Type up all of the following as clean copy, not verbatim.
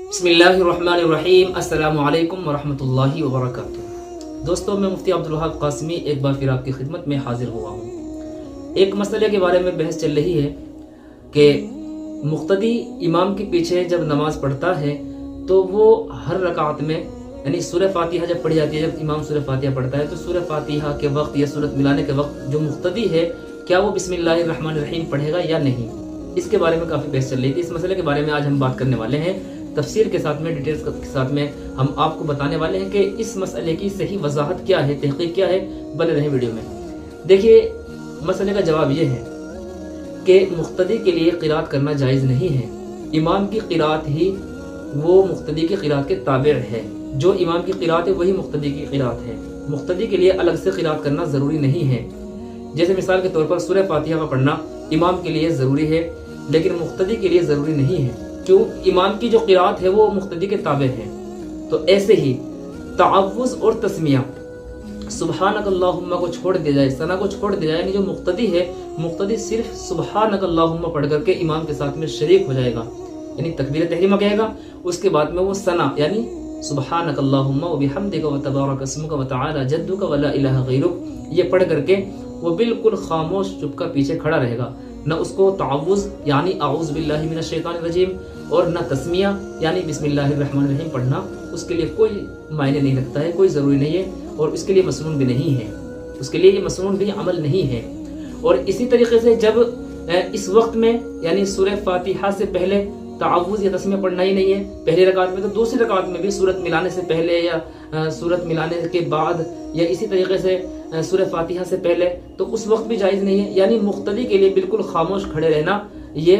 बिस्मिल्लाहिर्रहमानिर्रहीम। अस्सलामु अलैकुम वरहमतुल्लाहि वबरकातुहू। दोस्तों, मैं मुफ्ती अब्दुल वहाब कासमी एक बार फिर आपकी खिदमत में हाजिर हुआ हूँ। एक मसले के बारे में बहस चल रही है कि मुक्तदी इमाम के पीछे जब नमाज पढ़ता है तो वो हर रकात में यानी सूरह फातिहा जब पढ़ी जाती है, जब इमाम सूरह फातिहा पढ़ता है तो सूरह फातिहा के वक्त या सूरत मिलाने के वक्त जो मुक्तदी है क्या वो बिस्मिल्लाहिर्रहमानिर्रहीम पढ़ेगा या नहीं, इसके बारे में काफ़ी बहस चल रही थी। इस मसले के बारे में आज हम बात करने वाले हैं, तफसीर के साथ में, डिटेल्स के साथ में हम आपको बताने वाले हैं कि इस मसले की सही वजाहत क्या है, तहकीक क्या है। बने रहें वीडियो में। देखिए, मसले का जवाब ये है कि मुक्तदी के लिए क़िरात करना जायज़ नहीं है। इमाम की क़िरात ही वो मुक्तदी की क़िरात के ताबे है। जो इमाम की क़िरात है वही मुक्तदी की क़िरात है। मुक्तदी के लिए अलग से क़िरात करना ज़रूरी नहीं है। जैसे मिसाल के तौर पर सूरह फातिहा का पढ़ना इमाम के लिए ज़रूरी है लेकिन मुक्तदी के लिए ज़रूरी नहीं है, क्यों? इमाम की जो क़िरात है वो मुक्तदी के ताबे है। तो ऐसे ही तअव्वुज़ और तस्मिया, सुबहानक अल्लाहुम्मा को छोड़ दिया जाए, सना को छोड़ दिया जाए। यानी जो मुक्तदी है, मुक्तदी सिर्फ सुबहानक अल्लाहुम्मा पढ़ करके इमाम के साथ में शरीक हो जाएगा, यानी तकबीर तहरीमा कहेगा। उसके बाद में वो सना यानी सुबहानक अल्लाहुम्मा व बिहम्दिका व तबारक अस्मुका व तआला जद्दुका व ला इलाहा गैरुक, ये पढ़ करके वो बिल्कुल खामोश चुपका पीछे खड़ा रहेगा। न उसको तअव्वुज़ यानी आऊज़ु बिल्लाहि मिनश शैतानिर रजीम और न तस्मिया यानी बिस्मिल्लाहिर्रहमानिर्रहीम पढ़ना उसके लिए कोई मायने नहीं रखता है, कोई ज़रूरी नहीं है और इसके लिए मसनून भी नहीं है, उसके लिए ये मसनून भी अमल नहीं है। और इसी तरीके से जब इस वक्त में यानी सूरह फातिहा से पहले तअव्वुज़ या तस्मिया पढ़ना ही नहीं है पहली रकात में, तो दूसरी रकात में भी सूरत मिलाने से पहले या सूरत मिलाने के बाद या इसी तरीके से सूरह फातिहा से पहले, तो उस वक्त भी जायज़ नहीं है। यानी मुक्तदी के लिए बिल्कुल खामोश खड़े रहना ये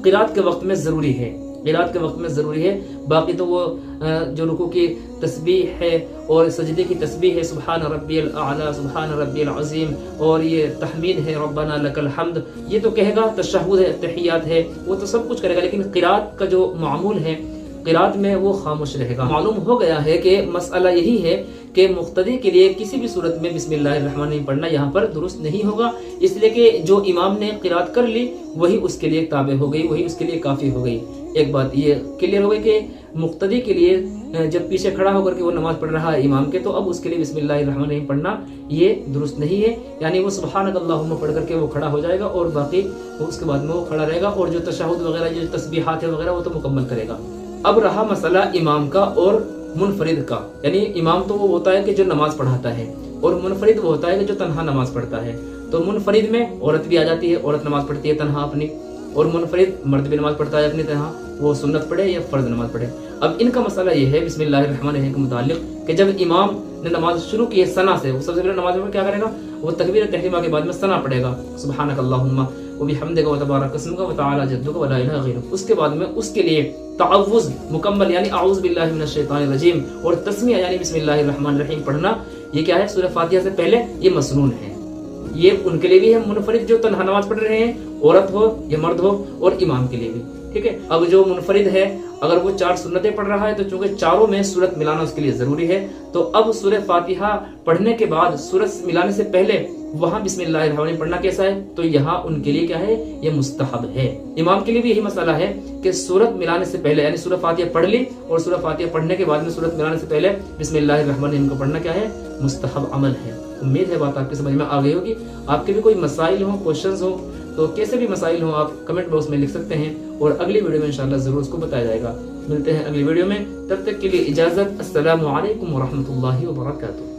क़िरात के वक्त में ज़रूरी है, क़िरात के वक्त में ज़रूरी है। बाकी तो वो जो रुकू की तस्बीह है और सजदे की तस्बीह है, सुबहान रब्बियल आला, सुबहान रब्बियल अज़ीम, और ये तहमीद है रब्बना लकल हम्द, ये तो कहेगा। तशहुद है, तहियात है, वो तो सब कुछ करेगा, लेकिन क़िरात का जो मामूल है क़िरात में वो खामोश रहेगा। मालूम हो गया है कि मसला यही है कि मुक्तदी के लिए किसी भी सूरत में बिस्मिल्लाहिर्रहमानिर्रहीम पढ़ना यहाँ पर दुरुस्त नहीं होगा, इसलिए कि जो इमाम ने क़िरात कर ली वही उसके लिए ताबे हो गई, वही उसके लिए काफ़ी हो गई। एक बात ये क्लियर हो गई कि मुक्तदी के लिए जब पीछे खड़ा होकर के वो नमाज पढ़ रहा है इमाम के, तो अब उसके लिए बिस्मिल्लाहिर्रहमानिर्रहीम पढ़ना ये दुरुस्त नहीं है। यानी वो सुबहानक अल्लाहुम्मा पढ़ करके वो खड़ा हो जाएगा और बाकी वो उसके बाद में वो खड़ा रहेगा और जो तशहुद वगैरह, जो तस्बीहात है वगैरह, वो तो मुकम्मल करेगा। अब रहा मसला इमाम का और मुनफरिद का। यानी इमाम तो वो होता है कि जो नमाज पढ़ाता है और मुनफरिद वो होता है कि जो तन्हा नमाज पढ़ता है। तो मुनफरिद में औरत भी आ जाती है, औरत नमाज पढ़ती है तन्हा अपनी, और मुनफरिद मर्द भी नमाज पढ़ता है अपनी तन्हा, वो सुन्नत पढ़े या फर्ज नमाज पढ़े। अब इनका मसला ये है बिस्मिल्लाहिर्रहमानिर्रहीम के मुतालिक कि जब इमाम ने नमाज शुरू की है सना से, वो सबसे पहले नमाज में क्या करेगा? वो तकबीर तहरीमा के बाद में सना पढ़ेगा, सुबहानक अल्लाहुम्मा व बिहम्दिका व तबारक अस्मुका व तआला जद्दुका व ला इलाहा गैरुक। उसके बाद में उसके लिए तअव्वुज़ मुकम्मल यानी आऊज़ु बिल्लाहि मिनश शैतानिर रजीम और तस्मिया यानी बिस्मिल्लाहिर्रहमानिर्रहीम पढ़ना, ये क्या है? सूरह फातिहा से पहले ये मसनून है। ये उनके लिए भी है, मुनफरिद जो तन्हा नमाज पढ़ रहे हैं, औरत हो या मर्द हो, और इमाम के लिए भी, ठीक है। अब जो मुनफरिद है अगर वो 4 सुन्नतें पढ़ रहा है तो चूंकि चारों में सूरत मिलाना उसके लिए जरूरी है, तो अब सूरह फातिहा पढ़ने के बाद सूरत मिलाने से पहले वहां बिस्मिल्लाहिर्रहमानिर्रहीम पढ़ना कैसा है? तो यहाँ उनके लिए क्या है? ये मुस्तहब है। इमाम के लिए भी यही मसला है कि सूरत मिलाने से पहले यानी सूरह फातिहा पढ़ ली और सूरह फातिहा पढ़ने के बाद में सूरत मिलाने से पहले बिस्मिल्लाहिर्रहमानिर्रहीम को पढ़ना क्या है? मुस्तहब अमल है। उम्मीद है बात आपकी समझ में आ गई होगी। आपके भी कोई मसाइल हो, क्वेश्चंस हो, तो कैसे भी मसाइल हो आप कमेंट बॉक्स में लिख सकते हैं और अगली वीडियो में इंशाल्लाह जरूर उसको बताया जाएगा। मिलते हैं अगली वीडियो में, तब तक के लिए इजाजत। अस्सलामु अलैकुम व रहमतुल्लाहि व बरकातुहू।